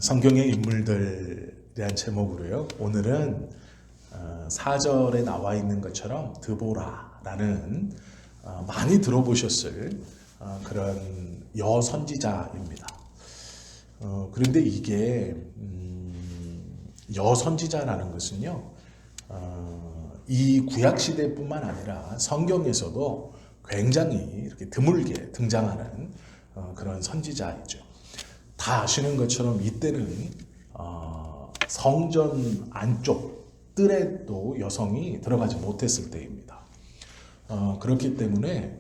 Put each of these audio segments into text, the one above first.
성경의 인물들이란 제목으로요. 오늘은 4절에 나와 있는 것처럼 드보라라는 많이 들어보셨을 그런 여선지자입니다. 그런데 이게 여선지자라는 것은요, 이 구약시대뿐만 아니라 성경에서도 굉장히 이렇게 드물게 등장하는 그런 선지자이죠. 다 아시는 것처럼 이때는 성전 안쪽 뜰에도 여성이 들어가지 못했을 때입니다. 그렇기 때문에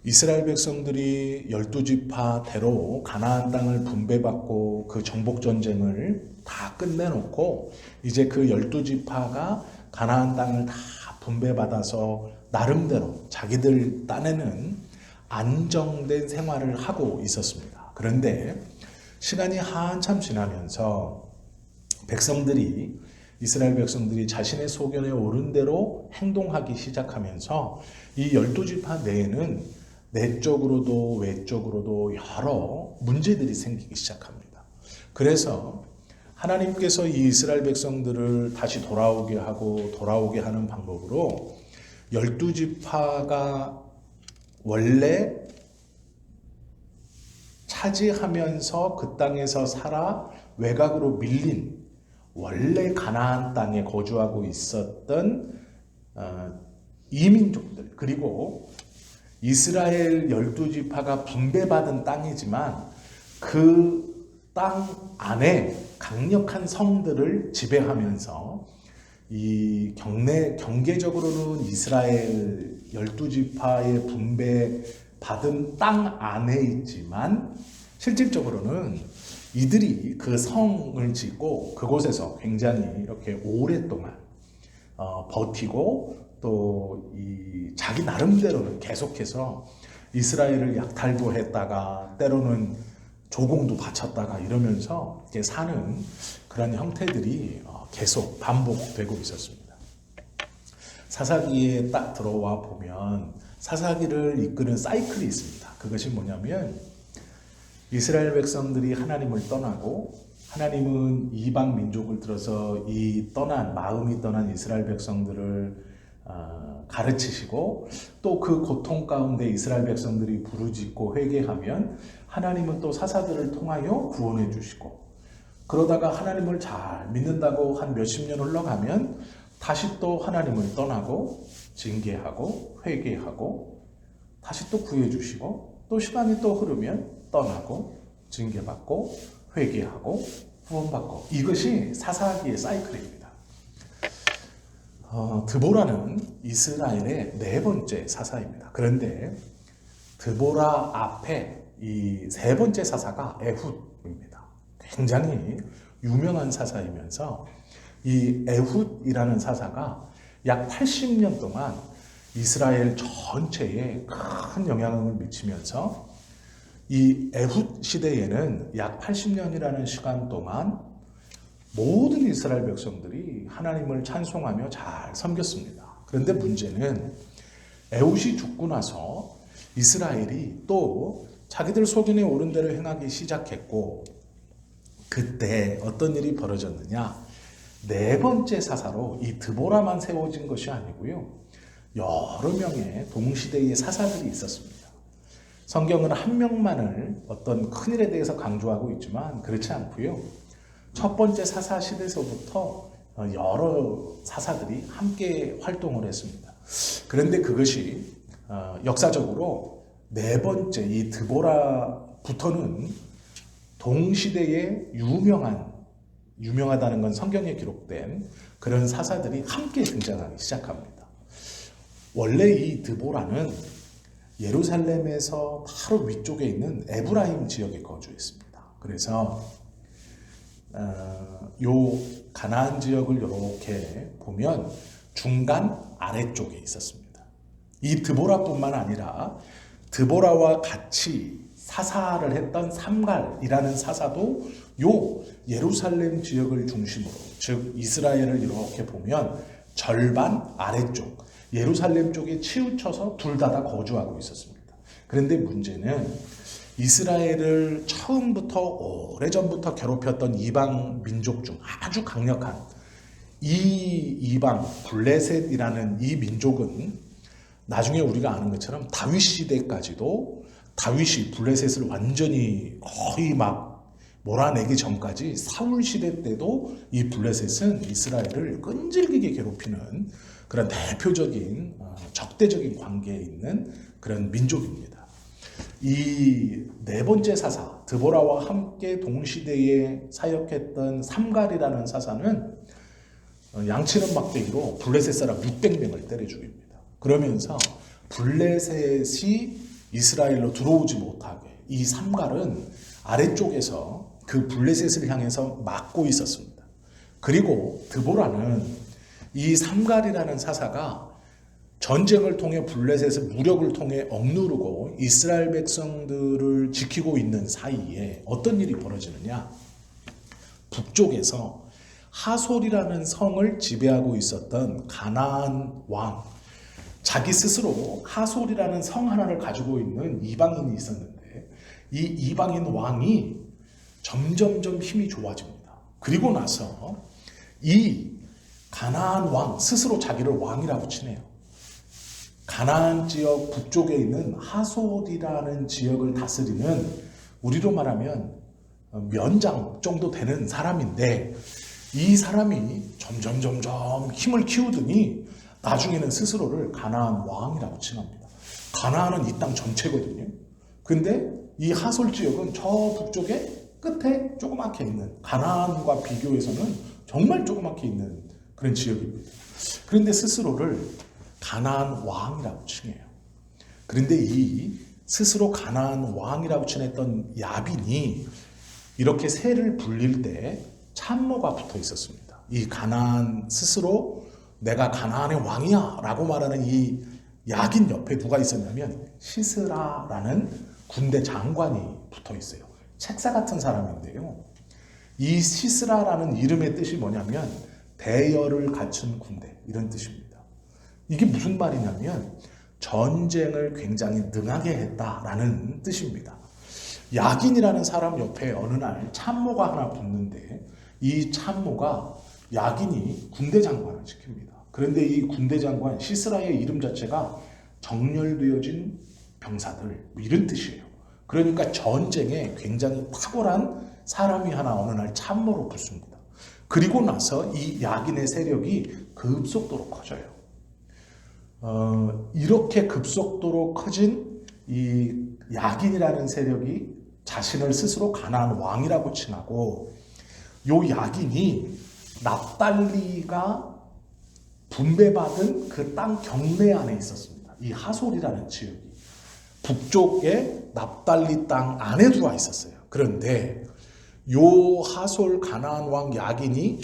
이스라엘 백성들이 12지파대로 가나안 땅을 분배받고 그 정복전쟁을 다 끝내놓고 이제 그 12지파가 가나안 땅을 다 분배받아서 나름대로 자기들 딴에는 안정된 생활을 하고 있었습니다. 그런데 시간이 한참 지나면서 이스라엘 백성들이 자신의 소견에 옳은 대로 행동하기 시작하면서 이 12지파 내에는 내적으로도 외적으로도 여러 문제들이 생기기 시작합니다. 그래서 하나님께서 이 이스라엘 백성들을 다시 돌아오게 하는 방법으로 12지파가 원래 차지하면서 그 땅에서 살아 외곽으로 밀린 원래 가나안 땅에 거주하고 있었던 이민족들, 그리고 이스라엘 12지파가 분배받은 땅이지만 그 땅 안에 강력한 성들을 지배하면서 이 경계적으로는 이스라엘 12지파의 분배받은 땅 안에 있지만 실질적으로는 이들이 그 성을 짓고 그곳에서 굉장히 이렇게 오랫동안 버티고 또 자기 나름대로는 계속해서 이스라엘을 약탈도 했다가 때로는 조공도 바쳤다가 이러면서 이렇게 사는 그런 형태들이 계속 반복되고 있었습니다. 사사기에 딱 들어와 보면 사사기를 이끄는 사이클이 있습니다. 그것이 뭐냐면 이스라엘 백성들이 하나님을 떠나고 하나님은 이방 민족을 들어서 마음이 떠난 이스라엘 백성들을 가르치시고 또 그 고통 가운데 이스라엘 백성들이 부르짖고 회개하면 하나님은 또 사사들을 통하여 구원해 주시고, 그러다가 하나님을 잘 믿는다고 한 몇십 년 흘러가면 다시 또 하나님을 떠나고 징계하고 회개하고 다시 또 구해 주시고, 또 시간이 또 흐르면 떠나고 징계받고 회개하고 구원받고, 이것이 사사기의 사이클입니다. 드보라는 이스라엘의 네 번째 사사입니다. 그런데 드보라 앞에 이 세 번째 사사가 에훗입니다. 굉장히 유명한 사사이면서 이 에훗이라는 사사가 약 80년 동안 이스라엘 전체에 큰 영향을 미치면서 이 에훗 시대에는 약 80년이라는 시간 동안 모든 이스라엘 백성들이 하나님을 찬송하며 잘 섬겼습니다. 그런데 문제는 에훗이 죽고 나서 이스라엘이 또 자기들 소견에 옳은 대로 행하기 시작했고, 그때 어떤 일이 벌어졌느냐, 네 번째 사사로 이 드보라만 세워진 것이 아니고요, 여러 명의 동시대의 사사들이 있었습니다. 성경은 한 명만을 어떤 큰 일에 대해서 강조하고 있지만 그렇지 않고요, 첫 번째 사사 시대에서부터 여러 사사들이 함께 활동을 했습니다. 그런데 그것이 역사적으로 네 번째 이 드보라부터는 동시대에 유명하다는 건 성경에 기록된 그런 사사들이 함께 등장하기 시작합니다. 원래 이 드보라는 예루살렘에서 바로 위쪽에 있는 에브라임 지역에 거주했습니다. 그래서 요 가나안 지역을 이렇게 보면 중간 아래쪽에 있었습니다. 이 드보라뿐만 아니라 드보라와 같이 사사를 했던 삼갈이라는 사사도 요 예루살렘 지역을 중심으로, 즉 이스라엘을 이렇게 보면 절반 아래쪽 예루살렘 쪽에 치우쳐서 둘 다 거주하고 있었습니다. 그런데 문제는 이스라엘을 처음부터 오래전부터 괴롭혔던 이방 민족 중 아주 강력한 이 이방 블레셋이라는 이 민족은 나중에 우리가 아는 것처럼 다윗 시대까지도 다윗이 블레셋을 완전히 거의 막 몰아내기 전까지 사울 시대 때도 이 블레셋은 이스라엘을 끈질기게 괴롭히는 그런 대표적인 적대적인 관계에 있는 그런 민족입니다. 이 네 번째 사사 드보라와 함께 동시대에 사역했던 삼갈이라는 사사는 양치는 막대기로 블레셋 사람 600명을 때려 죽입니다. 그러면서 블레셋이 이스라엘로 들어오지 못하게 이 삼갈은 아래쪽에서 그 블레셋을 향해서 막고 있었습니다. 그리고 드보라는 이 삼갈이라는 사사가 전쟁을 통해 블레셋의 무력을 통해 억누르고 이스라엘 백성들을 지키고 있는 사이에 어떤 일이 벌어지느냐? 북쪽에서 하솔이라는 성을 지배하고 있었던 가나안 왕, 자기 스스로 하솔이라는 성 하나를 가지고 있는 이방인이 있었는데 이 이방인 왕이 점점점 힘이 좋아집니다. 그리고 나서 이 가나안 왕 스스로 자기를 왕이라고 치네요. 가나안 지역 북쪽에 있는 하솔이라는 지역을 다스리는 우리로 말하면 면장 정도 되는 사람인데 이 사람이 점점 힘을 키우더니 나중에는 스스로를 가나안 왕이라고 칭합니다. 가나안은 이 땅 전체거든요. 근데 이 하솔 지역은 저 북쪽에 끝에 조그맣게 있는 가나안과 비교해서는 정말 조그맣게 있는 그런 지역입니다. 그런데 스스로를 가나안 왕이라고 칭해요. 그런데 이 스스로 가나안 왕이라고 칭했던 야빈이 이렇게 세를 불릴 때 참모가 붙어 있었습니다. 이 가나안 스스로 내가 가나안의 왕이야 라고 말하는 이 야긴 옆에 누가 있었냐면 시스라라는 군대 장관이 붙어 있어요. 책사 같은 사람인데요. 이 시스라라는 이름의 뜻이 뭐냐면 대열을 갖춘 군대 이런 뜻입니다. 이게 무슨 말이냐면 전쟁을 굉장히 능하게 했다라는 뜻입니다. 야긴이라는 사람 옆에 어느 날 참모가 하나 붙는데 이 참모가 야긴이 군대 장관을 시킵니다. 그런데 이 군대 장관 시스라의 이름 자체가 정렬되어진 병사들 이런 뜻이에요. 그러니까 전쟁에 굉장히 탁월한 사람이 하나 어느 날 참모로 붙습니다. 그리고 나서 이 야긴의 세력이 급속도로 커져요. 이렇게 급속도로 커진 이 야긴이라는 세력이 자신을 스스로 가나안 왕이라고 칭하고 요 야긴이 납달리가 분배받은 그 땅 경내 안에 있었습니다. 이 하솔이라는 지역이 북쪽에 납달리 땅 안에 들어와 있었어요. 그런데 요 하솔 가나안 왕 야긴이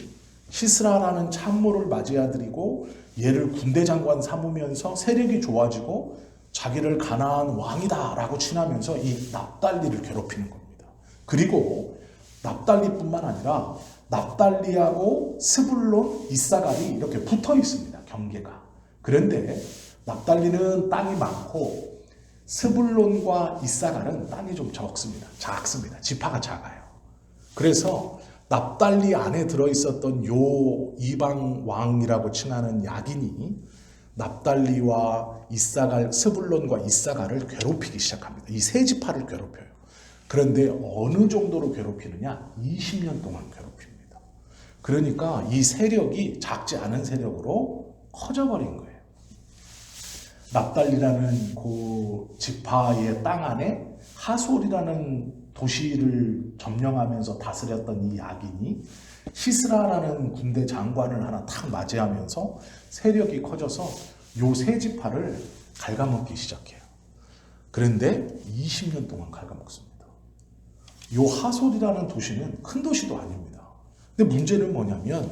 시스라라는 참모를 맞이하드리고 얘를 군대 장관 삼으면서 세력이 좋아지고 자기를 가나안 왕이다라고 칭하면서 이 납달리를 괴롭히는 겁니다. 그리고 납달리뿐만 아니라 납달리하고 스불론, 이사갈이 이렇게 붙어 있습니다. 경계가. 그런데 납달리는 땅이 많고 스불론과 이사갈은 땅이 좀 작습니다. 지파가 작아요. 그래서 납달리 안에 들어있었던 요 이방 왕이라고 칭하는 야긴이 납달리와 이사갈, 스불론과 이사갈을 괴롭히기 시작합니다. 이 세 지파를 괴롭혀요. 그런데 어느 정도로 괴롭히느냐? 20년 동안 괴롭힙니다. 그러니까 이 세력이 작지 않은 세력으로 커져버린 거예요. 납달리라는 그 지파의 땅 안에 하솔이라는 도시를 점령하면서 다스렸던 이 야긴이 시스라라는 군대 장관을 하나 탁 맞이하면서 세력이 커져서 요 세 지파를 갉아먹기 시작해요. 그런데 20년 동안 갉아먹습니다. 요 하솔이라는 도시는 큰 도시도 아닙니다. 근데 문제는 뭐냐면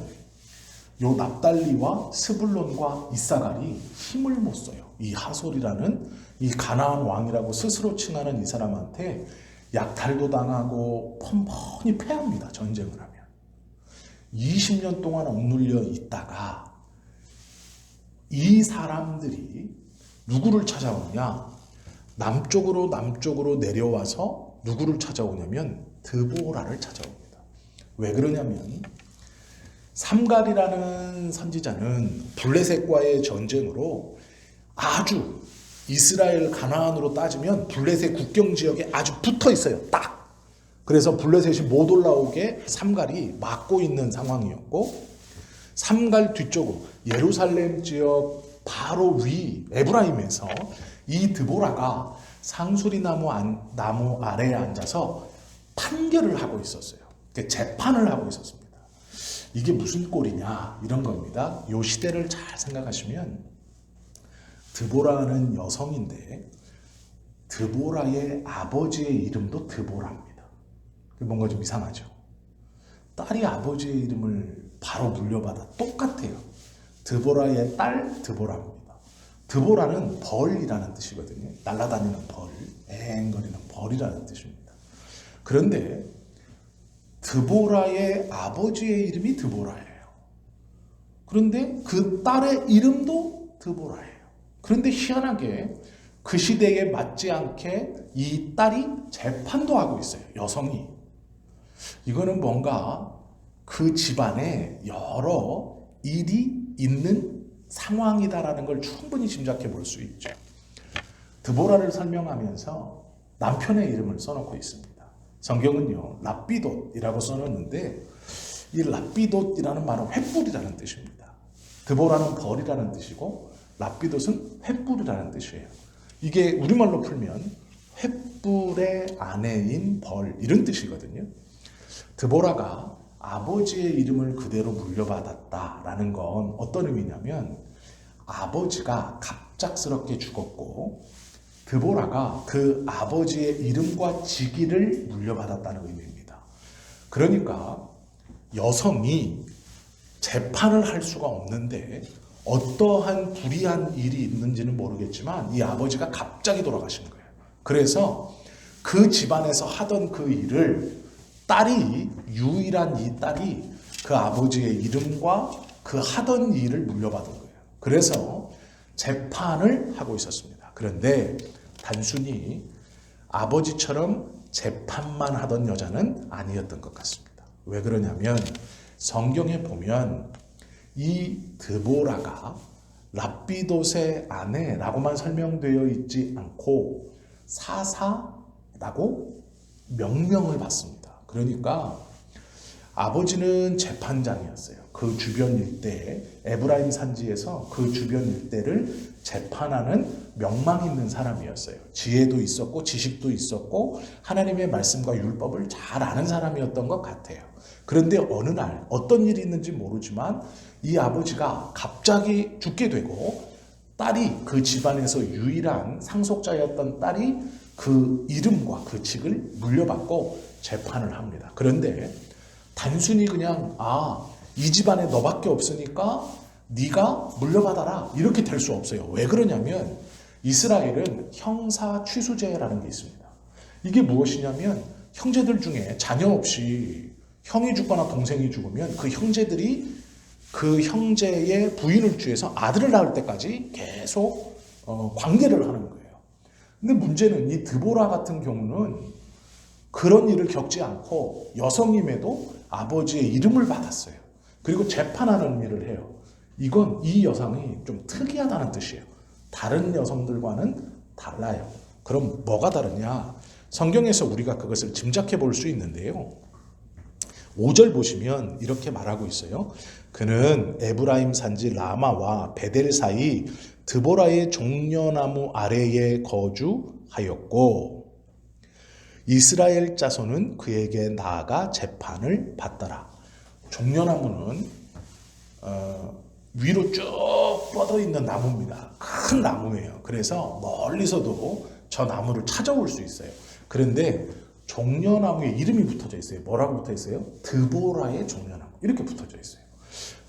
요 납달리와 스불론과 이사갈이 힘을 못 써요. 이 하솔이라는 이 가나안 왕이라고 스스로 칭하는 이 사람한테 약탈도 당하고 뻔뻔히 패합니다. 전쟁을 하면. 20년 동안 억눌려 있다가 이 사람들이 누구를 찾아오냐? 남쪽으로 내려와서 누구를 찾아오냐면 드보라를 찾아옵니다. 왜 그러냐면 삼갈이라는 선지자는 블레셋과의 전쟁으로 아주 이스라엘 가나안으로 따지면 블레셋 국경 지역에 아주 붙어 있어요. 딱. 그래서 블레셋이 못 올라오게 삼갈이 막고 있는 상황이었고, 삼갈 뒤쪽으로 예루살렘 지역 바로 위 에브라임에서 이 드보라가 상수리 나무 아래에 앉아서 판결을 하고 있었어요. 재판을 하고 있었습니다. 이게 무슨 꼴이냐 이런 겁니다. 이 시대를 잘 생각하시면 드보라는 여성인데 드보라의 아버지의 이름도 드보라입니다. 뭔가 좀 이상하죠. 딸이 아버지의 이름을 바로 물려받아 똑같아요. 드보라의 딸 드보라입니다. 드보라는 벌이라는 뜻이거든요. 날아다니는 벌, 앵거리는 벌이라는 뜻입니다. 그런데 드보라의 아버지의 이름이 드보라예요. 그런데 그 딸의 이름도 드보라예요. 그런데 희한하게 그 시대에 맞지 않게 이 딸이 재판도 하고 있어요. 여성이. 이거는 뭔가 그 집안에 여러 일이 있는 상황이다라는 걸 충분히 짐작해 볼 수 있죠. 드보라를 설명하면서 남편의 이름을 써놓고 있습니다. 성경은요, 랍비돗이라고 써놓는데 이 랍비돗이라는 말은 횃불이라는 뜻입니다. 드보라는 벌이라는 뜻이고 랍비돗은 횃불이라는 뜻이에요. 이게 우리말로 풀면 횃불의 아내인 벌 이런 뜻이거든요. 드보라가 아버지의 이름을 그대로 물려받았다라는 건 어떤 의미냐면 아버지가 갑작스럽게 죽었고 드보라가 그 아버지의 이름과 직위를 물려받았다는 의미입니다. 그러니까 여성이 재판을 할 수가 없는데 어떠한 불의한 일이 있는지는 모르겠지만 이 아버지가 갑자기 돌아가신 거예요. 그래서 그 집안에서 하던 그 일을 딸이 유일한 이 딸이 그 아버지의 이름과 그 하던 일을 물려받은 거예요. 그래서 재판을 하고 있었습니다. 그런데 단순히 아버지처럼 재판만 하던 여자는 아니었던 것 같습니다. 왜 그러냐면 성경에 보면 이 드보라가 랍비돗의 아내라고만 설명되어 있지 않고 사사라고 명명을 받습니다. 그러니까 아버지는 재판장이었어요. 그 주변 일대, 에브라임 산지에서 그 주변 일대를 재판하는 명망 있는 사람이었어요. 지혜도 있었고 지식도 있었고 하나님의 말씀과 율법을 잘 아는 사람이었던 것 같아요. 그런데 어느 날 어떤 일이 있는지 모르지만 이 아버지가 갑자기 죽게 되고 딸이 그 집안에서 유일한 상속자였던 딸이 그 이름과 그 직을 물려받고 재판을 합니다. 그런데 단순히 그냥 이 집안에 너밖에 없으니까 네가 물려받아라 이렇게 될 수 없어요. 왜 그러냐면 이스라엘은 형사 취수제라는 게 있습니다. 이게 무엇이냐면 형제들 중에 자녀 없이 형이 죽거나 동생이 죽으면 그 형제들이 그 형제의 부인을 취해서 아들을 낳을 때까지 계속 관계를 하는 거예요. 근데 문제는 이 드보라 같은 경우는 그런 일을 겪지 않고 여성임에도 아버지의 이름을 받았어요. 그리고 재판하는 일을 해요. 이건 이 여성이 좀 특이하다는 뜻이에요. 다른 여성들과는 달라요. 그럼 뭐가 다르냐? 성경에서 우리가 그것을 짐작해 볼 수 있는데요. 5절 보시면 이렇게 말하고 있어요. 그는 에브라임 산지 라마와 베델 사이 드보라의 종려나무 아래에 거주하였고 이스라엘 자손은 그에게 나아가 재판을 받더라. 종려나무는 위로 쭉 뻗어 있는 나무입니다. 큰 나무예요. 그래서 멀리서도 저 나무를 찾아올 수 있어요. 그런데 종려나무에 이름이 붙어져 있어요. 뭐라고 붙어 있어요? 드보라의 종려나무. 이렇게 붙어져 있어요.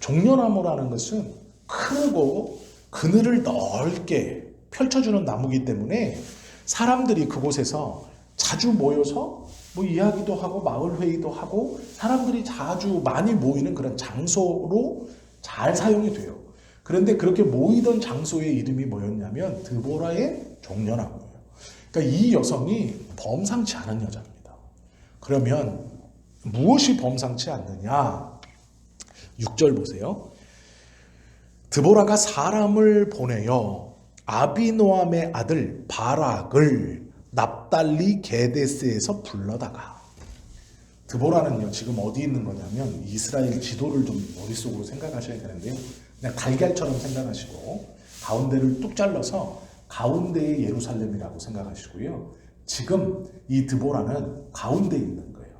종려나무라는 것은 크고 그늘을 넓게 펼쳐주는 나무이기 때문에 사람들이 그곳에서 자주 모여서 이야기도 하고 마을 회의도 하고 사람들이 자주 많이 모이는 그런 장소로 잘 사용이 돼요. 그런데 그렇게 모이던 장소의 이름이 뭐였냐면 드보라의 종려나무예요. 그러니까 이 여성이 범상치 않은 여자입니다. 그러면 무엇이 범상치 않느냐? 6절 보세요. 드보라가 사람을 보내어 아비노함의 아들 바락을 납달리 게데스에서 불러다가, 드보라는요 지금 어디 있는 거냐면 이스라엘 지도를 좀 머릿속으로 생각하셔야 되는데요, 그냥 달걀처럼 생각하시고 가운데를 뚝 잘라서 가운데의 예루살렘이라고 생각하시고요, 지금 이 드보라는 가운데 있는 거예요.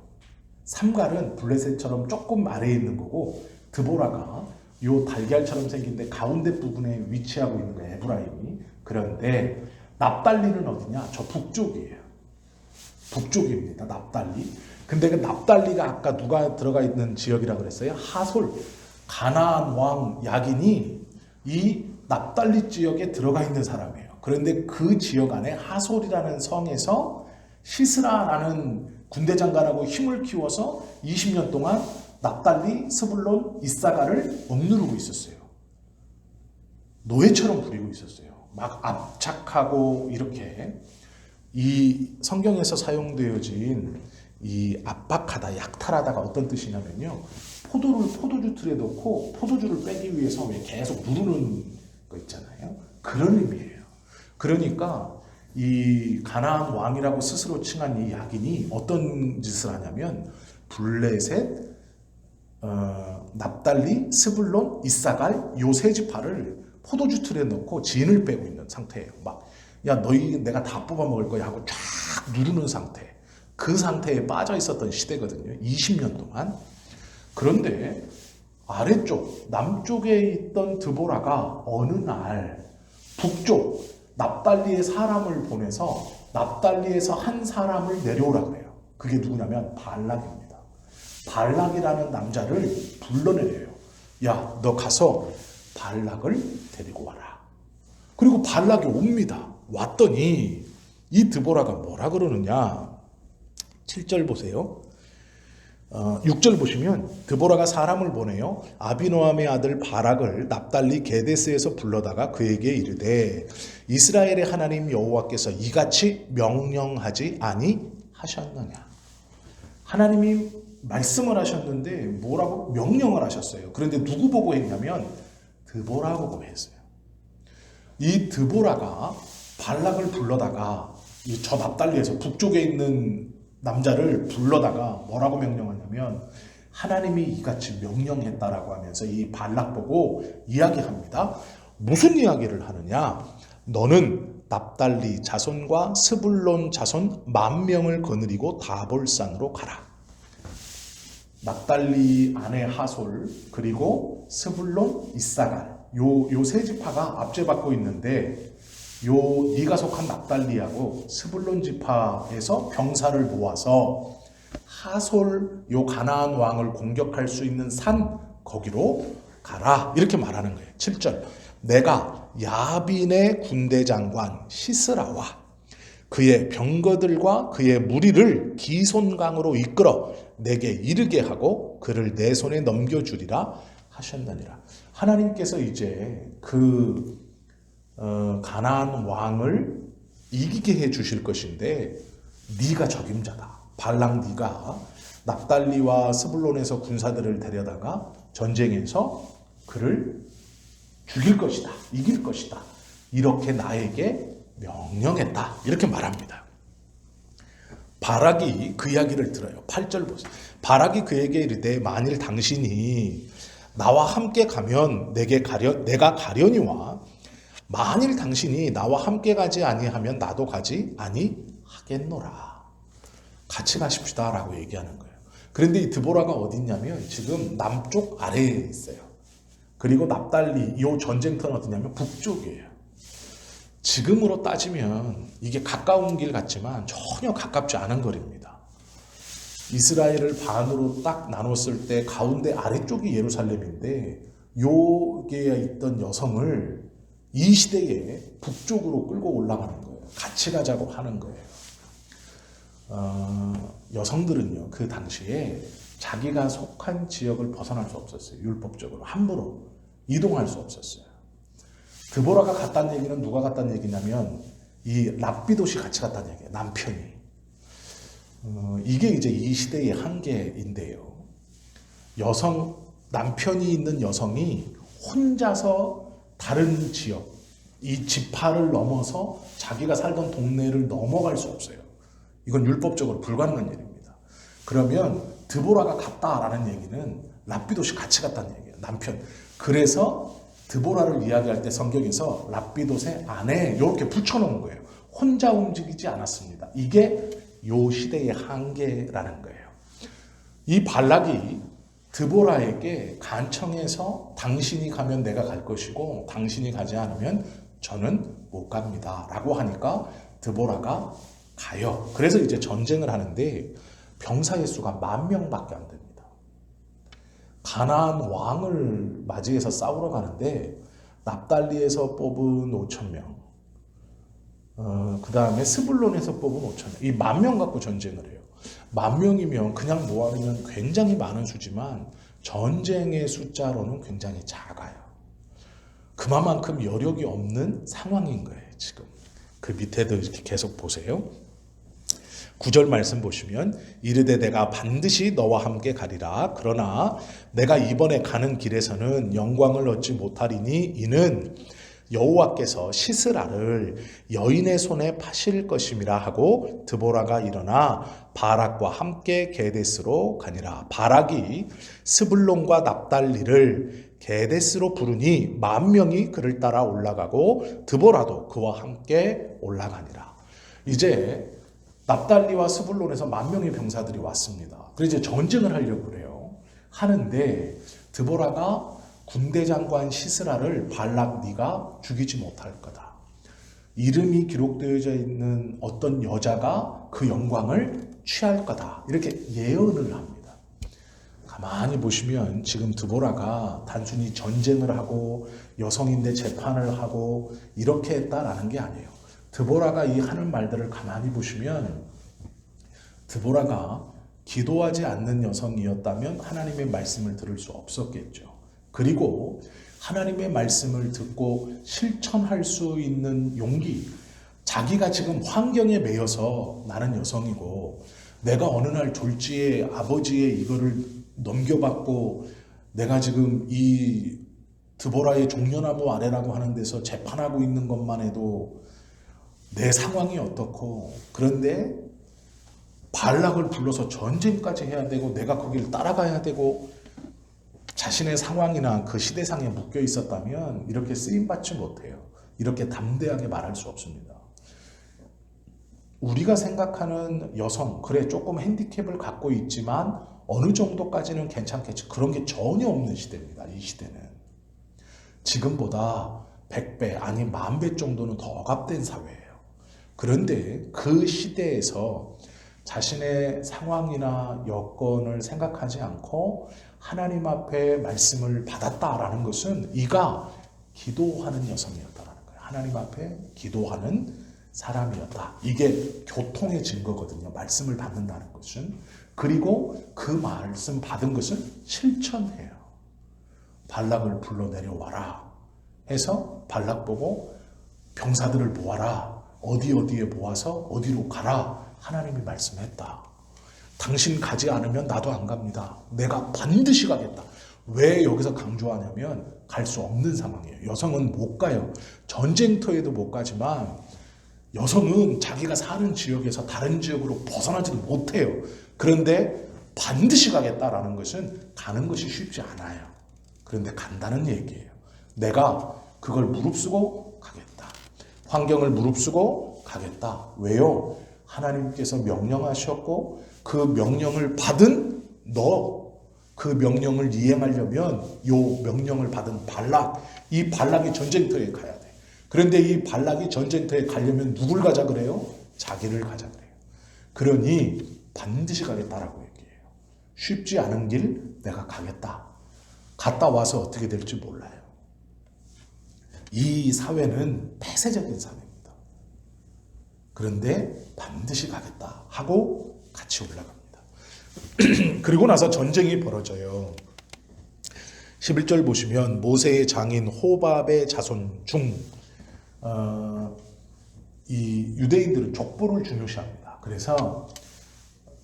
삼갈은 블레셋처럼 조금 아래에 있는 거고, 드보라가 요 달걀처럼 생긴데 가운데 부분에 위치하고 있는 거예요, 에브라임이. 그런데 납달리는 어디냐? 저 북쪽이에요. 북쪽입니다, 납달리. 근데 그 납달리가 아까 누가 들어가 있는 지역이라고 그랬어요? 하솔, 가나안 왕 야긴이 이 납달리 지역에 들어가 있는 사람이에요. 그런데 그 지역 안에 하솔이라는 성에서 시스라라는 군대 장관하고 힘을 키워서 20년 동안 납달리, 스불론, 이사가를 억누르고 있었어요. 노예처럼 부리고 있었어요. 막 압착하고 이렇게. 이 성경에서 사용되어진 이 압박하다, 약탈하다가 어떤 뜻이냐면요, 포도를 포도주 틀에 넣고 포도주를 빼기 위해서 계속 누르는 거 있잖아요. 그런 의미예요. 그러니까 이 가나안 왕이라고 스스로 칭한 이 야긴이 어떤 짓을 하냐면 블레셋, 납달리, 스불론, 이사갈 요 세 지파를 포도주 틀에 넣고 진을 빼고 있는 상태예요. 막 야 너희 내가 다 뽑아 먹을 거야 하고 쫙 누르는 상태. 그 상태에 빠져 있었던 시대거든요. 20년 동안. 그런데 아래쪽 남쪽에 있던 드보라가 어느 날 북쪽 납달리의 사람을 보내서 납달리에서 한 사람을 내려오라 그래요. 그게 누구냐면 발락입니다. 발락이라는 남자를 불러내려요. 야, 너 가서 발락을 데리고 와라. 그리고 발락이 옵니다. 왔더니 이 드보라가 뭐라 그러느냐? 7절 보세요. 6절 보시면 드보라가 사람을 보내요 아비노함의 아들 바락을 납달리 게데스에서 불러다가 그에게 이르되 이스라엘의 하나님 여호와께서 이같이 명령하지 아니하셨느냐. 하나님이 말씀을 하셨는데 뭐라고? 명령을 하셨어요. 그런데 누구 보고 했냐면 드보라 보고 했어요. 이 드보라가 발락을 불러다가 저 납달리에서 북쪽에 있는 남자를 불러다가 뭐라고 명령하냐면 하나님이 이같이 명령했다라고 하면서 이 발락 보고 이야기합니다. 무슨 이야기를 하느냐? 너는 납달리 자손과 스불론 자손 10,000명을 거느리고 다볼산으로 가라. 납달리 아내 하솔 그리고 스불론 이사갈 요 세 지파가 압제받고 있는데 요 네가 속한 납달리하고 스불론 지파에서 병사를 모아서 하솔 요 가나안 왕을 공격할 수 있는 산 거기로 가라 이렇게 말하는 거예요. 7절 내가 야빈의 군대 장관 시스라와 그의 병거들과 그의 무리를 기손강으로 이끌어 내게 이르게 하고 그를 내 손에 넘겨주리라 하셨느니라. 하나님께서 이제 그 가나안 왕을 이기게 해 주실 것인데 네가 적임자다. 발락 네가 납달리와 스불론에서 군사들을 데려다가 전쟁에서 그를 죽일 것이다. 이길 것이다. 이렇게 나에게 명령했다. 이렇게 말합니다. 바락이 그 이야기를 들어요. 8절 보세요. 바락이 그에게 이르되 만일 당신이 나와 함께 가면 내가 가려니와 만일 당신이 나와 함께 가지 아니하면 나도 가지 아니하겠노라. 같이 가십시다 라고 얘기하는 거예요. 그런데 이 드보라가 어디 있냐면 지금 남쪽 아래에 있어요. 그리고 납달리 이 전쟁터는 어디냐면 북쪽이에요. 지금으로 따지면 이게 가까운 길 같지만 전혀 가깝지 않은 거리입니다. 이스라엘을 반으로 딱 나눴을 때 가운데 아래쪽이 예루살렘인데 요게 있던 여성을 이 시대에 북쪽으로 끌고 올라가는 거예요. 같이 가자고 하는 거예요. 여성들은요 그 당시에 자기가 속한 지역을 벗어날 수 없었어요. 율법적으로 함부로 이동할 수 없었어요. 드보라가 갔다는 얘기는 누가 갔다는 얘기냐면 이 랍비돗이 같이 갔다는 얘기예요. 남편이. 이게 이제 이 시대의 한계인데요. 남편이 있는 여성이 혼자서 다른 지역, 이 지파를 넘어서 자기가 살던 동네를 넘어갈 수 없어요. 이건 율법적으로 불가능한 일입니다. 그러면 드보라가 갔다라는 얘기는 랍비돗이 같이 갔다는 얘기예요. 남편. 그래서 드보라를 이야기할 때 성경에서 랍비돗의 아내 이렇게 붙여놓은 거예요. 혼자 움직이지 않았습니다. 이게 요 시대의 한계라는 거예요. 이 발락이 드보라에게 간청해서 당신이 가면 내가 갈 것이고 당신이 가지 않으면 저는 못 갑니다 라고 하니까 드보라가 가요. 그래서 이제 전쟁을 하는데 병사의 수가 10,000명밖에 안 됩니다. 가나안 왕을 맞이해서 싸우러 가는데 납달리에서 뽑은 5,000명, 그 다음에 스불론에서 뽑은 5,000명, 이 10,000명 갖고 전쟁을 해요. 10,000명이면 그냥 모아두면 굉장히 많은 수지만 전쟁의 숫자로는 굉장히 작아요. 그만큼 여력이 없는 상황인 거예요. 지금 그 밑에도 이렇게 계속 보세요. 9절 말씀 보시면 이르되 내가 반드시 너와 함께 가리라. 그러나 내가 이번에 가는 길에서는 영광을 얻지 못하리니 이는 여호와께서 시스라를 여인의 손에 파실 것임이라 하고 드보라가 일어나 바락과 함께 게데스로 가니라. 바락이 스불론과 납달리를 게데스로 부르니 10,000명이 그를 따라 올라가고 드보라도 그와 함께 올라가니라. 이제 납달리와 스불론에서 10,000명의 병사들이 왔습니다. 그래서 이제 전쟁을 하려고 그래요. 하는데 드보라가 군대 장관 시스라를 발락 네가 죽이지 못할 거다. 이름이 기록되어져 있는 어떤 여자가 그 영광을 취할 거다. 이렇게 예언을 합니다. 가만히 보시면 지금 드보라가 단순히 전쟁을 하고 여성인데 재판을 하고 이렇게 했다라는 게 아니에요. 드보라가 이 하는 말들을 가만히 보시면 드보라가 기도하지 않는 여성이었다면 하나님의 말씀을 들을 수 없었겠죠. 그리고 하나님의 말씀을 듣고 실천할 수 있는 용기, 자기가 지금 환경에 매여서 나는 여성이고 내가 어느 날 졸지에 아버지의 이거를 넘겨받고 내가 지금 이 드보라의 종려나무 아래라고 하는 데서 재판하고 있는 것만 해도 내 상황이 어떻고, 그런데 발락을 불러서 전쟁까지 해야 되고 내가 거기를 따라가야 되고 자신의 상황이나 그 시대상에 묶여 있었다면 이렇게 쓰임받지 못해요. 이렇게 담대하게 말할 수 없습니다. 우리가 생각하는 여성, 그래 조금 핸디캡을 갖고 있지만 어느 정도까지는 괜찮겠지, 그런 게 전혀 없는 시대입니다. 이 시대는 지금보다 100배 아니 10,000배 정도는 더 억압된 사회예요. 그런데 그 시대에서 자신의 상황이나 여건을 생각하지 않고 하나님 앞에 말씀을 받았다라는 것은 이가 기도하는 여성이었다라는 거예요. 하나님 앞에 기도하는 사람이었다. 이게 교통의 증거거든요. 말씀을 받는다는 것은. 그리고 그 말씀 받은 것은 실천해요. 발락을 불러 내려와라 해서 발락 보고 병사들을 모아라. 어디에 모아서 어디로 가라. 하나님이 말씀했다. 당신 가지 않으면 나도 안 갑니다. 내가 반드시 가겠다. 왜 여기서 강조하냐면 갈 수 없는 상황이에요. 여성은 못 가요. 전쟁터에도 못 가지만 여성은 자기가 사는 지역에서 다른 지역으로 벗어나지도 못해요. 그런데 반드시 가겠다라는 것은 가는 것이 쉽지 않아요. 그런데 간다는 얘기예요. 내가 그걸 무릅쓰고 가겠다. 환경을 무릅쓰고 가겠다. 왜요? 하나님께서 명령하셨고 그 명령을 받은 너, 그 명령을 이행하려면 요 명령을 받은 발락, 이 발락이 전쟁터에 가야 돼. 그런데 이 발락이 전쟁터에 가려면 누굴 가자 그래요? 자기를 가자 그래요. 그러니 반드시 가겠다라고 얘기해요. 쉽지 않은 길 내가 가겠다. 갔다 와서 어떻게 될지 몰라요. 이 사회는 폐쇄적인 사회입니다. 그런데 반드시 가겠다 하고 같이 올라갑니다. 그리고 나서 전쟁이 벌어져요. 11절 보시면 모세의 장인 호밥의 자손 중 이 유대인들은 족보를 중요시합니다. 그래서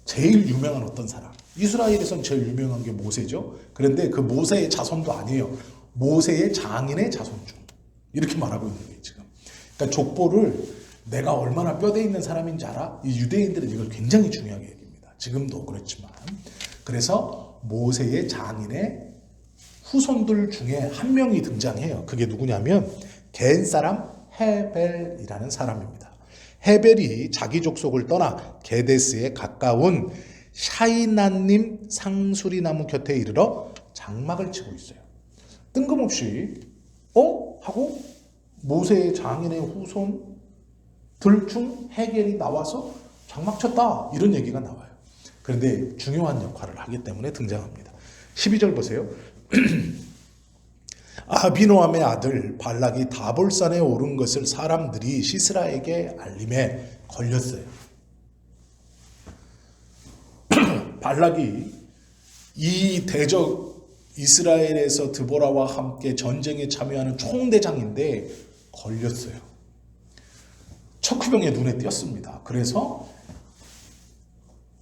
제일 유명한 어떤 사람, 이스라엘에선 제일 유명한 게 모세죠. 그런데 그 모세의 자손도 아니에요. 모세의 장인의 자손 중, 이렇게 말하고 있는 거예요 지금. 그러니까 족보를 내가 얼마나 뼈대 있는 사람인지 알아? 이 유대인들은 이걸 굉장히 중요하게 여깁니다. 지금도 그렇지만. 그래서 모세의 장인의 후손들 중에 한 명이 등장해요. 그게 누구냐면 겐 사람 헤벨이라는 사람입니다. 헤벨이 자기 족속을 떠나 게데스에 가까운 샤이나님 상수리 나무 곁에 이르러 장막을 치고 있어요. 뜬금없이 하고 모세의 장인의 후손들 중 헤겔이 나와서 장막 쳤다, 이런 얘기가 나와요. 그런데 중요한 역할을 하기 때문에 등장합니다. 12절 보세요. 아비노함의 아들 발락이 다볼산에 오른 것을 사람들이 시스라에게 알림에 걸렸어요. 발락이 이 대적 이스라엘에서 드보라와 함께 전쟁에 참여하는 총대장인데 걸렸어요. 척후병의 눈에 띄었습니다. 그래서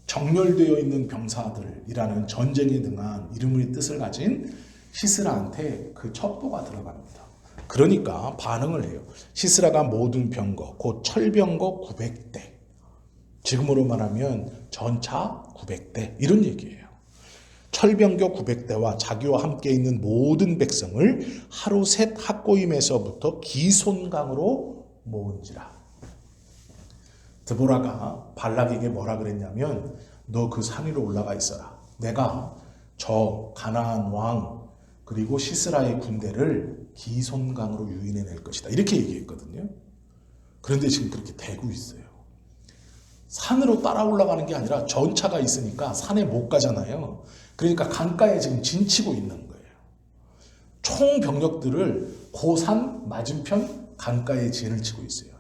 정렬되어 있는 병사들이라는 전쟁에 능한 이름의 뜻을 가진 시스라한테 그 첩보가 들어갑니다. 그러니까 반응을 해요. 시스라가 모든 병거, 곧 철병거 900대, 지금으로 말하면 전차 900대, 이런 얘기예요. 철병거 900대와 자기와 함께 있는 모든 백성을 하루셋 학고임에서부터 기손강으로 모은지라. 드보라가 발락에게 뭐라 그랬냐면, 너 그 산 위로 올라가 있어라. 내가 저 가나안 왕 그리고 시스라의 군대를 기손강으로 유인해낼 것이다, 이렇게 얘기했거든요. 그런데 지금 그렇게 되고 있어요. 산으로 따라 올라가는 게 아니라 전차가 있으니까 산에 못 가잖아요. 그러니까 강가에 지금 진치고 있는 거예요. 총 병력들을 고산 맞은편 강가에 진을 치고 있어요.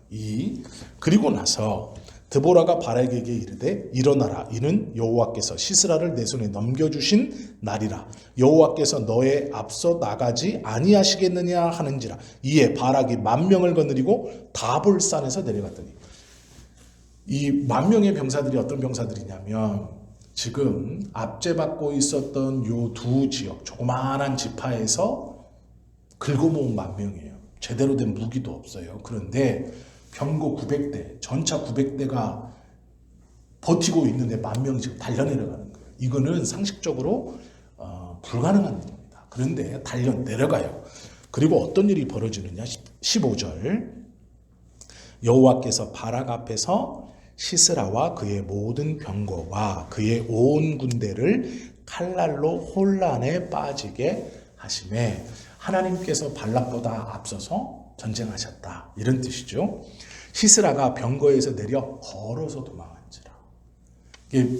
그리고 나서 드보라가 바락에게 이르되 일어나라, 이는 여호와께서 시스라를 내 손에 넘겨주신 날이라. 여호와께서 너의 앞서 나가지 아니하시겠느냐 하는지라. 이에 바락이 10,000명을 거느리고 다볼산에서 내려갔더니, 이 10,000명의 병사들이 어떤 병사들이냐면 지금 압제받고 있었던 요 두 지역, 조그마한 지파에서 긁어모은 10,000명이에요. 제대로 된 무기도 없어요. 그런데 병거 900대, 전차 900대가 버티고 있는데 10,000명 지금 달려내려가는 거예요. 이거는 상식적으로 불가능한 일입니다. 그런데 달려내려가요. 그리고 어떤 일이 벌어지느냐, 15절. 여호와께서 바락 앞에서 시스라와 그의 모든 병거와 그의 온 군대를 칼날로 혼란에 빠지게 하심에, 하나님께서 발락보다 앞서서 전쟁하셨다, 이런 뜻이죠. 시스라가 병거에서 내려 걸어서 도망한지라.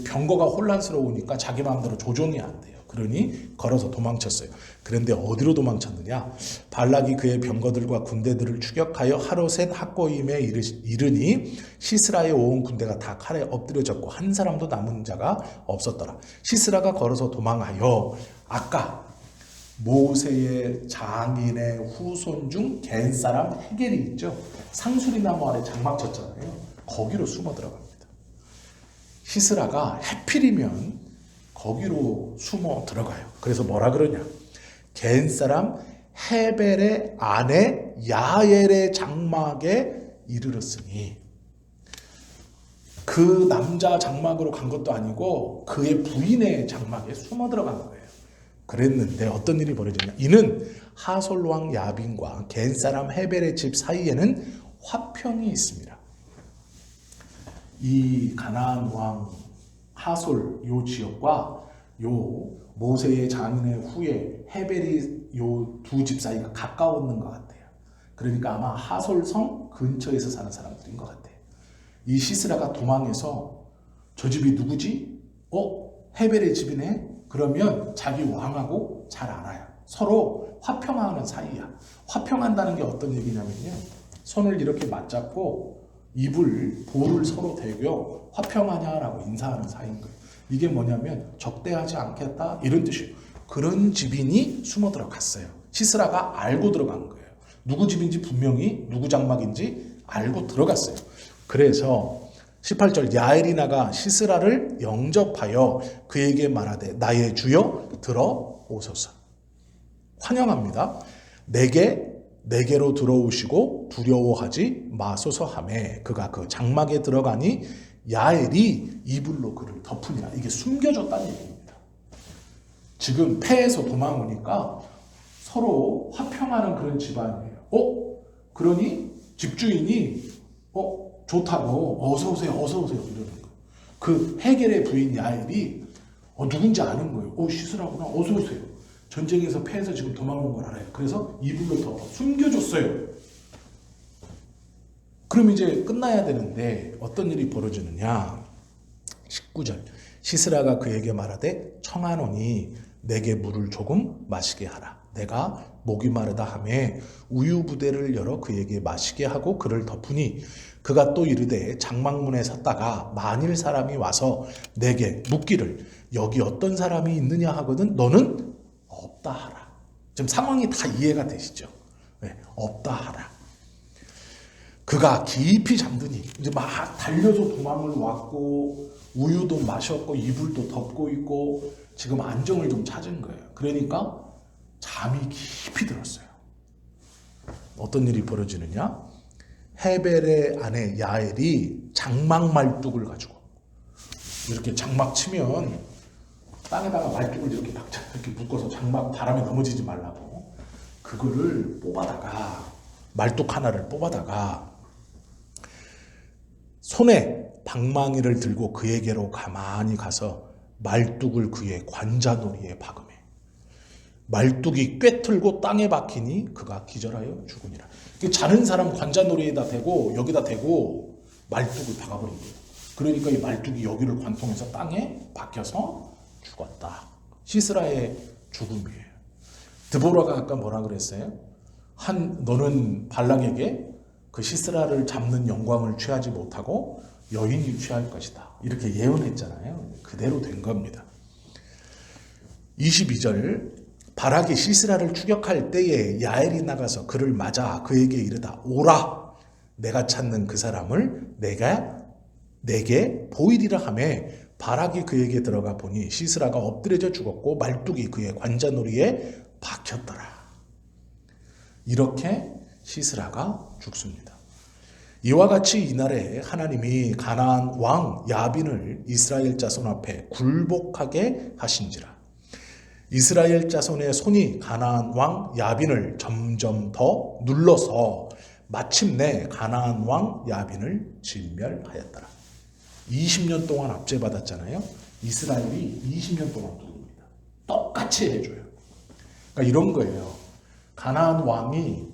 병거가 혼란스러우니까 자기 마음대로 조종이 안 돼요. 그러니 걸어서 도망쳤어요. 그런데 어디로 도망쳤느냐? 발락이 그의 병거들과 군대들을 추격하여 하루셋 학고임에 이르니 시스라의 온 군대가 다 칼에 엎드려졌고 한 사람도 남은 자가 없었더라. 시스라가 걸어서 도망하여 아까 모세의 장인의 후손 중 겐 사람 헤겔이 있죠. 상수리 나무 아래 장막 쳤잖아요. 거기로 숨어 들어갑니다. 시스라가 해필이면 거기로 숨어 들어가요. 그래서 뭐라 그러냐? 겐 사람 헤벨의 아내 야엘의 장막에 이르렀으니, 그 남자 장막으로 간 것도 아니고 그의 부인의 장막에 숨어 들어간 거예요. 그랬는데 어떤 일이 벌어졌냐? 이는 하솔 왕 야빈과 겐 사람 헤벨의 집 사이에는 화평이 있습니다. 이 가나안 왕 하솔 요 지역과 요 모세의 장인의 후예 헤벨이 요 두 집 사이가 가까웠는 것 같아요. 그러니까 아마 하솔성 근처에서 사는 사람들인 것 같아요. 이 시스라가 도망해서 저 집이 누구지? 헤벨의 집이네? 그러면 자기 왕하고 잘 알아요. 서로 화평하는 사이야. 화평한다는 게 어떤 얘기냐면요, 손을 이렇게 맞잡고 볼을 서로 대고 화평하냐라고 인사하는 사이인 거예요. 이게 뭐냐면 적대하지 않겠다, 이런 뜻이에요. 그런 집인이 숨어 들어갔어요. 시스라가 알고 들어간 거예요. 누구 집인지 분명히, 누구 장막인지 알고 들어갔어요. 그래서 18절 야엘이 나가 시스라를 영접하여 그에게 말하되 나의 주여 들어오소서. 환영합니다. 내게로 들어오시고 두려워하지 마소서 하매 그가 그 장막에 들어가니 야엘이 이불로 그를 덮으니라. 이게 숨겨졌다는 얘기입니다. 지금 폐에서 도망오니까 서로 화평하는 그런 집안이에요. 그러니 집주인이 좋다고 어서 오세요 이러는 거예요. 그 헤겔의 부인 야엘이 누군지 아는 거예요. 시스라구나, 어서 오세요. 전쟁에서 패해서 지금 도망온 걸 알아요. 그래서 이불로 덮어 숨겨줬어요. 그럼 이제 끝나야 되는데 어떤 일이 벌어지느냐. 19절 시스라가 그에게 말하되 청하노니 내게 물을 조금 마시게 하라. 내가 목이 마르다 하매 우유 부대를 열어 그에게 마시게 하고 그를 덮으니 그가 또 이르되 장막문에 섰다가 만일 사람이 와서 내게 묻기를 여기 어떤 사람이 있느냐 하거든 너는 없다 하라. 지금 상황이 다 이해가 되시죠? 네, 없다 하라. 그가 깊이 잠드니 이제 막 달려서 도망을 왔고 우유도 마셨고 이불도 덮고 있고 지금 안정을 좀 찾은 거예요. 그러니까 잠이 깊이 들었어요. 어떤 일이 벌어지느냐? 헤벨의 아내 야엘이 장막 말뚝을 가지고 이렇게 장막 치면 땅에다가 말뚝을 이렇게 묶어서 장막 바람에 넘어지지 말라고 그거를 뽑아다가 말뚝 하나를 뽑아다가 손에 방망이를 들고 그에게로 가만히 가서 말뚝을 그의 관자놀이에 박음해 말뚝이 꿰틀고 땅에 박히니 그가 기절하여 죽으니라. 자는 사람 관자놀이에다 대고 여기다 대고 말뚝을 박아버린 거예요. 그러니까 이 말뚝이 여기를 관통해서 땅에 박혀서 죽었다. 시스라의 죽음이에요. 드보라가 아까 뭐라 그랬어요? 너는 발락에게 그 시스라를 잡는 영광을 취하지 못하고 여인이 취할 것이다. 이렇게 예언했잖아요. 그대로 된 겁니다. 22절 바락이 시스라를 추격할 때에 야엘이 나가서 그를 맞아 그에게 이르다 오라 내가 찾는 그 사람을 내게 보이리라 하매 바락이 그에게 들어가 보니 시스라가 엎드려져 죽었고 말뚝이 그의 관자놀이에 박혔더라. 이렇게 시스라가 죽습니다. 이와 같이 이날에 하나님이 가나안 왕 야빈을 이스라엘 자손 앞에 굴복하게 하신지라. 이스라엘 자손의 손이 가나안 왕 야빈을 점점 더 눌러서 마침내 가나안 왕 야빈을 진멸하였더라. 20년 동안 압제받았잖아요. 이스라엘이 20년 동안 누릅니다. 똑같이 해줘요. 그러니까 이런 거예요. 가나안 왕이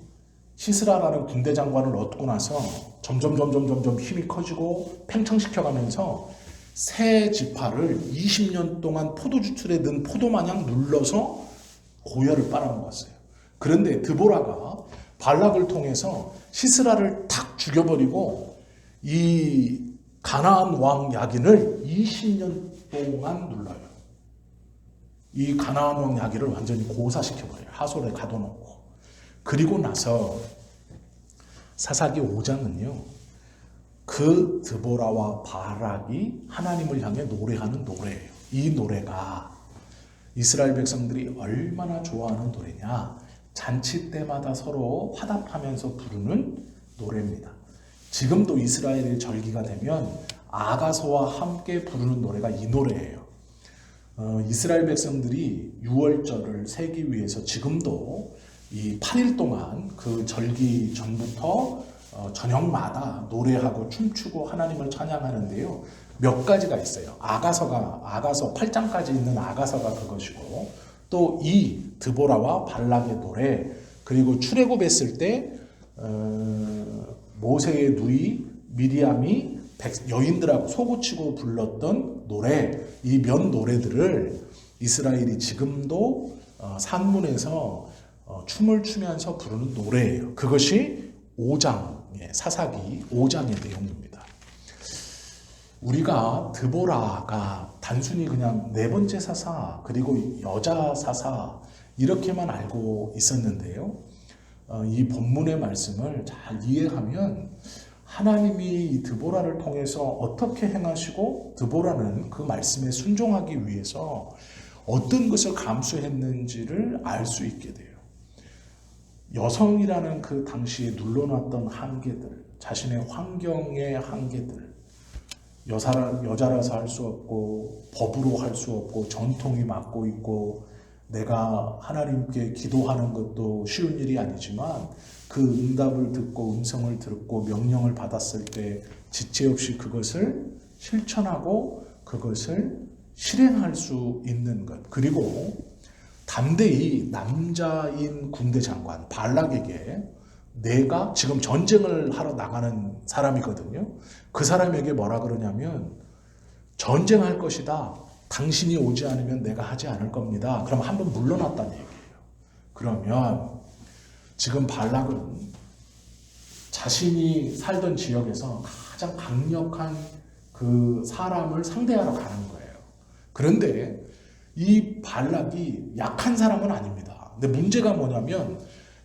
시스라라는 군대 장관을 얻고 나서 점점 힘이 커지고 팽창시켜가면서 새 지파를 20년 동안 포도주출에 넣은 포도마냥 눌러서 고열을 빨아먹었어요. 그런데 드보라가 발락을 통해서 시스라를 탁 죽여버리고 이 가나안 왕 야긴을 20년 동안 눌러요. 이 가나안 왕 야긴을 완전히 고사시켜버려요. 하솔에 가둬놓고. 그리고 나서 사사기 5장은요. 그 드보라와 바락이 하나님을 향해 노래하는 노래예요. 이 노래가 이스라엘 백성들이 얼마나 좋아하는 노래냐. 잔치 때마다 서로 화답하면서 부르는 노래입니다. 지금도 이스라엘의 절기가 되면 아가서와 함께 부르는 노래가 이 노래예요. 이스라엘 백성들이 유월절을 세기 위해서 지금도 이 8일 동안 그 절기 전부터 저녁마다 노래하고 춤추고 하나님을 찬양하는데요. 몇 가지가 있어요. 아가서 8장까지 있는 아가서가 그것이고 또 이 드보라와 발락의 노래 그리고 출애굽했을 때 모세의 누이 미리암이 여인들하고 소고치고 불렀던 노래 이 몇 노래들을 이스라엘이 지금도 산문에서 춤을 추면서 부르는 노래예요. 그것이 5장의 사사기 5장의 내용입니다. 우리가 드보라가 단순히 그냥 네 번째 사사 그리고 여자 사사 이렇게만 알고 있었는데요. 이 본문의 말씀을 잘 이해하면 하나님이 이 드보라를 통해서 어떻게 행하시고 드보라는 그 말씀에 순종하기 위해서 어떤 것을 감수했는지를 알 수 있게 돼요. 여성이라는 그 당시에 눌러놨던 한계들, 자신의 환경의 한계들, 여자라서 할 수 없고 법으로 할 수 없고 전통이 막고 있고 내가 하나님께 기도하는 것도 쉬운 일이 아니지만 그 응답을 듣고 음성을 듣고 명령을 받았을 때 지체 없이 그것을 실천하고 그것을 실행할 수 있는 것. 그리고 담대히 남자인 군대 장관 발락에게 내가 지금 전쟁을 하러 나가는 사람이거든요. 그 사람에게 뭐라 그러냐면 전쟁할 것이다. 당신이 오지 않으면 내가 하지 않을 겁니다. 그럼 한번 물러났다는 얘기예요. 그러면 지금 발락은 자신이 살던 지역에서 가장 강력한 그 사람을 상대하러 가는 거예요. 그런데 이 발락이 약한 사람은 아닙니다. 근데 문제가 뭐냐면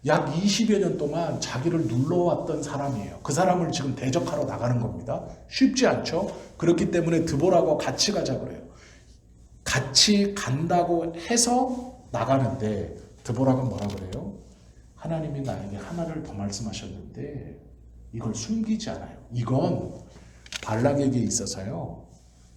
약 20여 년 동안 자기를 눌러왔던 사람이에요. 그 사람을 지금 대적하러 나가는 겁니다. 쉽지 않죠? 그렇기 때문에 드보라고 같이 가자 그래요. 같이 간다고 해서 나가는데 드보라가 뭐라 그래요? 하나님이 나에게 하나를 더 말씀하셨는데 이걸 숨기지 않아요. 이건 발락에게 있어서요.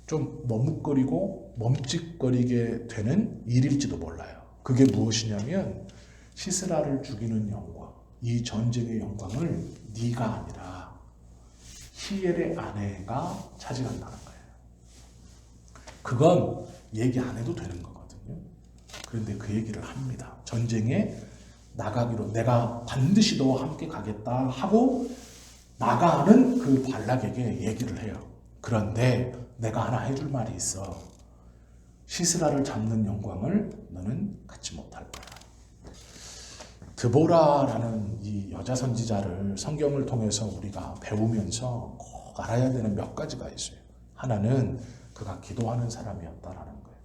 좀 머뭇거리고 멈칫거리게 되는 일일지도 몰라요. 그게 무엇이냐면 시스라를 죽이는 영광, 이 전쟁의 영광을 네가 아니라 히엘의 아내가 차지한다는 거예요. 그건 얘기 안 해도 되는 거거든요. 그런데 그 얘기를 합니다. 전쟁에 나가기로 내가 반드시 너와 함께 가겠다 하고 나가는 그 발락에게 얘기를 해요. 그런데 내가 하나 해줄 말이 있어. 시스라를 잡는 영광을 너는 갖지 못할 거야. 드보라라는 이 여자 선지자를 성경을 통해서 우리가 배우면서 꼭 알아야 되는 몇 가지가 있어요. 하나는 그가 기도하는 사람이었다라는 거예요.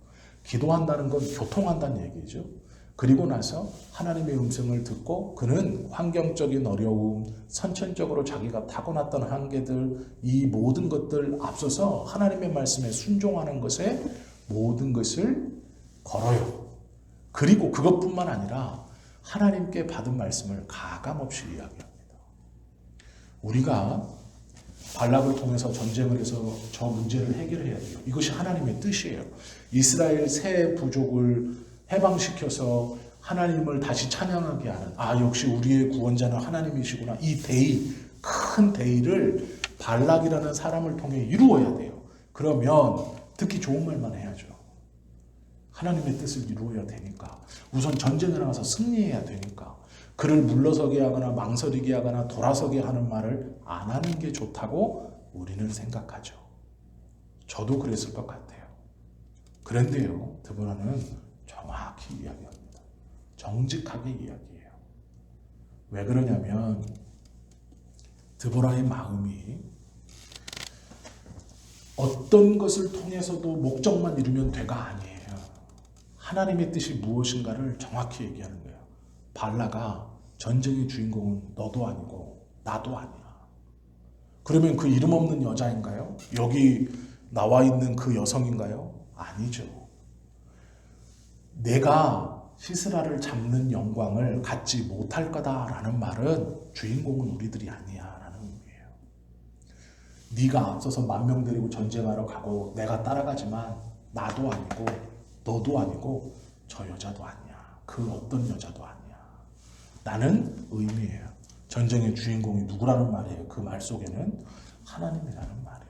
기도한다는 건 교통한다는 얘기죠. 그리고 나서 하나님의 음성을 듣고 그는 환경적인 어려움, 선천적으로 자기가 타고났던 한계들, 이 모든 것들 앞서서 하나님의 말씀에 순종하는 것에 모든 것을 걸어요. 그리고 그것뿐만 아니라 하나님께 받은 말씀을 가감없이 이야기합니다. 우리가 발락을 통해서 전쟁을 해서 저 문제를 해결해야 돼요. 이것이 하나님의 뜻이에요. 이스라엘 새 부족을 해방시켜서 하나님을 다시 찬양하게 하는 역시 우리의 구원자는 하나님이시구나. 이 대의, 큰 대의를 발락이라는 사람을 통해 이루어야 돼요. 그러면 듣기 좋은 말만 해야죠. 하나님의 뜻을 이루어야 되니까. 우선 전쟁에 나가서 승리해야 되니까. 그를 물러서게 하거나 망설이게 하거나 돌아서게 하는 말을 안 하는 게 좋다고 우리는 생각하죠. 저도 그랬을 것 같아요. 그런데요, 드보라는 정확히 이야기합니다. 정직하게 이야기해요. 왜 그러냐면 드보라의 마음이 어떤 것을 통해서도 목적만 이루면 돼가 아니에요. 하나님의 뜻이 무엇인가를 정확히 얘기하는 거예요. 발라가 전쟁의 주인공은 너도 아니고 나도 아니야. 그러면 그 이름 없는 여자인가요? 여기 나와 있는 그 여성인가요? 아니죠. 내가 시스라를 잡는 영광을 갖지 못할 거다라는 말은 주인공은 우리들이 아니야라는 의미예요. 네가 앞서서 10,000명 데리고 전쟁하러 가고 내가 따라가지만 나도 아니고 너도 아니고 저 여자도 아니야. 그 어떤 여자도 아니야. 나는 의미예요. 전쟁의 주인공이 누구라는 말이에요. 그 말 속에는 하나님이라는 말이에요.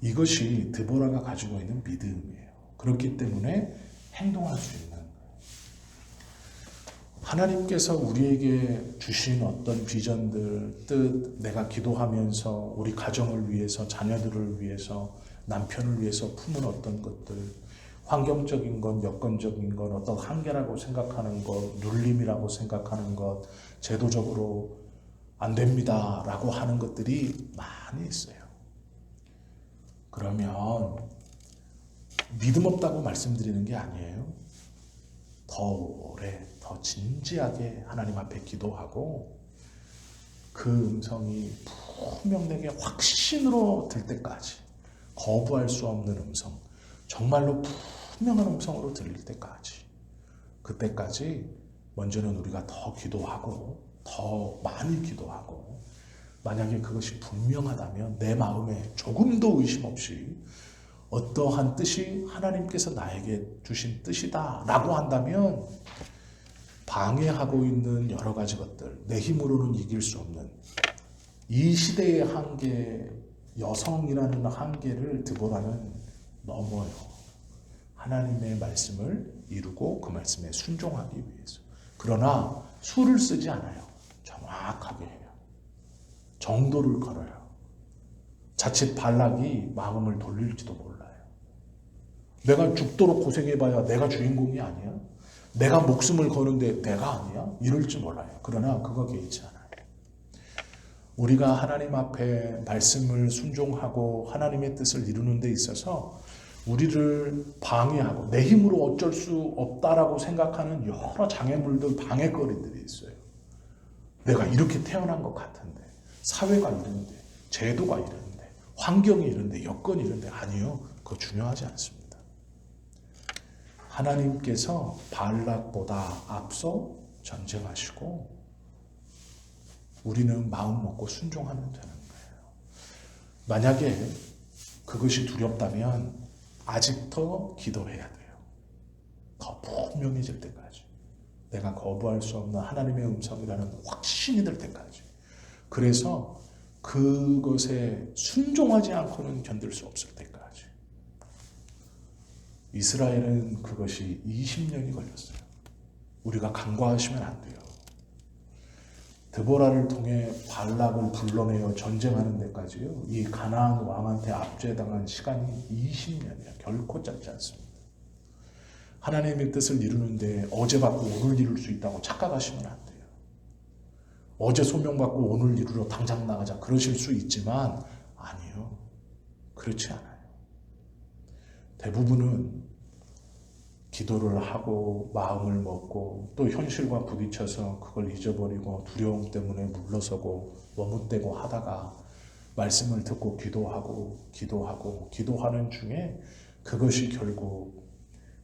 이것이 드보라가 가지고 있는 믿음이에요. 그렇기 때문에 행동할 수 있는 거예요. 하나님께서 우리에게 주신 어떤 비전들, 뜻, 내가 기도하면서 우리 가정을 위해서, 자녀들을 위해서, 남편을 위해서 품은 어떤 것들, 환경적인 것, 여건적인 것, 어떤 한계라고 생각하는 것, 눌림이라고 생각하는 것, 제도적으로 안 됩니다 라고 하는 것들이 많이 있어요. 그러면 믿음 없다고 말씀드리는 게 아니에요. 더 더 오래, 더 진지하게 하나님 앞에 기도하고 그 음성이 분명 내게 확신으로 들 때까지, 거부할 수 없는 음성, 정말로 분명한 음성으로 들릴 때까지, 그때까지 먼저는 우리가 더 기도하고 더 많이 기도하고, 만약에 그것이 분명하다면 내 마음에 조금도 의심 없이 어떠한 뜻이 하나님께서 나에게 주신 뜻이다 라고 한다면, 방해하고 있는 여러 가지 것들, 내 힘으로는 이길 수 없는 이 시대의 한계, 여성이라는 한계를 드보라는 넘어요. 하나님의 말씀을 이루고 그 말씀에 순종하기 위해서. 그러나 수를 쓰지 않아요. 정확하게 해요. 정도를 걸어요. 자칫 발락이 마음을 돌릴지도 몰라요. 내가 죽도록 고생해봐야 내가 주인공이 아니야? 내가 목숨을 거는데 내가 아니야? 이럴지 몰라요. 그러나 그거 개의치 않아요. 우리가 하나님 앞에 말씀을 순종하고 하나님의 뜻을 이루는 데 있어서 우리를 방해하고 내 힘으로 어쩔 수 없다라고 생각하는 여러 장애물들, 방해거리들이 있어요. 내가 이렇게 태어난 것 같은데, 사회가 이런데, 제도가 이런데, 환경이 이런데, 여건이 이런데, 아니요. 그거 중요하지 않습니다. 하나님께서 발락보다 앞서 전쟁하시고 우리는 마음 먹고 순종하면 되는 거예요. 만약에 그것이 두렵다면 아직 더 기도해야 돼요. 더 분명해질 때까지. 내가 거부할 수 없는 하나님의 음성이라는 확신이 들 때까지. 그래서 그것에 순종하지 않고는 견딜 수 없을 때까지. 이스라엘은 그것이 20년이 걸렸어요. 우리가 간과하시면 안 돼요. 드보라를 통해 발락을 불러내어 전쟁하는 데까지요, 이 가나안 왕한테 압제당한 시간이 20년이야. 결코 짧지 않습니다. 하나님의 뜻을 이루는데 어제 받고 오늘 이룰 수 있다고 착각하시면 안 돼요. 어제 소명받고 오늘 이루러 당장 나가자 그러실 수 있지만 아니요. 그렇지 않아요. 대부분은 기도를 하고 마음을 먹고 또 현실과 부딪혀서 그걸 잊어버리고 두려움 때문에 물러서고 머뭇대고 하다가 말씀을 듣고 기도하는 중에 그것이 결국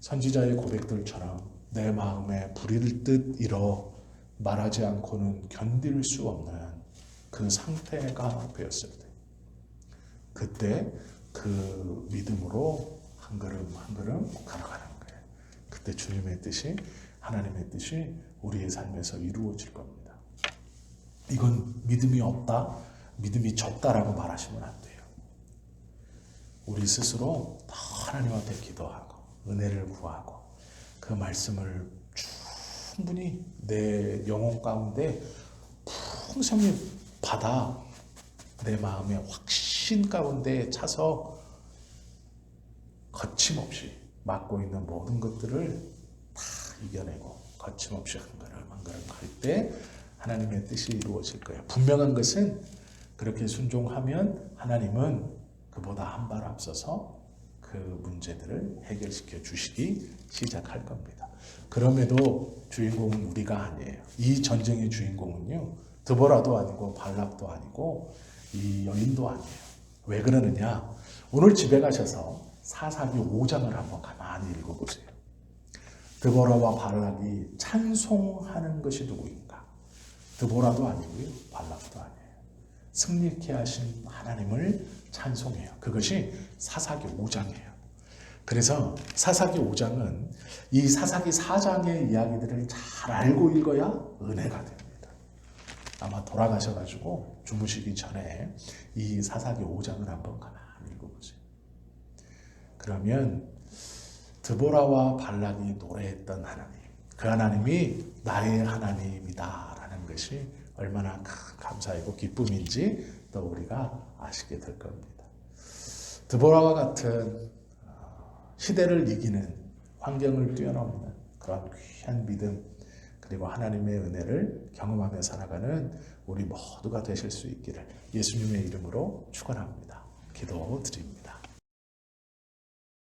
선지자의 고백들처럼 내 마음에 불일 듯 일어 말하지 않고는 견딜 수 없는 그 상태가 되었을 때, 그때 그 믿음으로 한 걸음 한 걸음 걸어가는 거예요. 그때 주님의 뜻이, 하나님의 뜻이 우리의 삶에서 이루어질 겁니다. 이건 믿음이 없다, 믿음이 적다라고 말하시면 안 돼요. 우리 스스로 하나님 앞에 기도하고 은혜를 구하고 그 말씀을 충분히 내 영혼 가운데 풍성히 받아 내 마음의 확신 가운데 차서 거침없이 맡고 있는 모든 것들을 다 이겨내고 거침없이 한 걸음 한 걸음 갈 때 하나님의 뜻이 이루어질 거예요. 분명한 것은 그렇게 순종하면 하나님은 그보다 한 발 앞서서 그 문제들을 해결시켜 주시기 시작할 겁니다. 그럼에도 주인공은 우리가 아니에요. 이 전쟁의 주인공은요, 드보라도 아니고 발락도 아니고 이 여인도 아니에요. 왜 그러느냐? 오늘 집에 가셔서 사사기 5장을 한번 가만히 읽어보세요. 드보라와 발락이 찬송하는 것이 누구인가? 드보라도 아니고요, 발락도 아니에요. 승리케 하신 하나님을 찬송해요. 그것이 사사기 5장이에요. 그래서 사사기 5장은 이 사사기 4장의 이야기들을 잘 알고 읽어야 은혜가 됩니다. 아마 돌아가셔가지고 주무시기 전에 이 사사기 5장을 한번 가만히 읽어보세요. 그러면 드보라와 발락이 노래했던 하나님, 그 하나님이 나의 하나님이다 라는 것이 얼마나 큰 감사이고 기쁨인지 또 우리가 아시게 될 겁니다. 드보라와 같은 시대를 이기는, 환경을 뛰어넘는 그런 귀한 믿음, 그리고 하나님의 은혜를 경험하며 살아가는 우리 모두가 되실 수 있기를 예수님의 이름으로 축원합니다. 기도드립니다.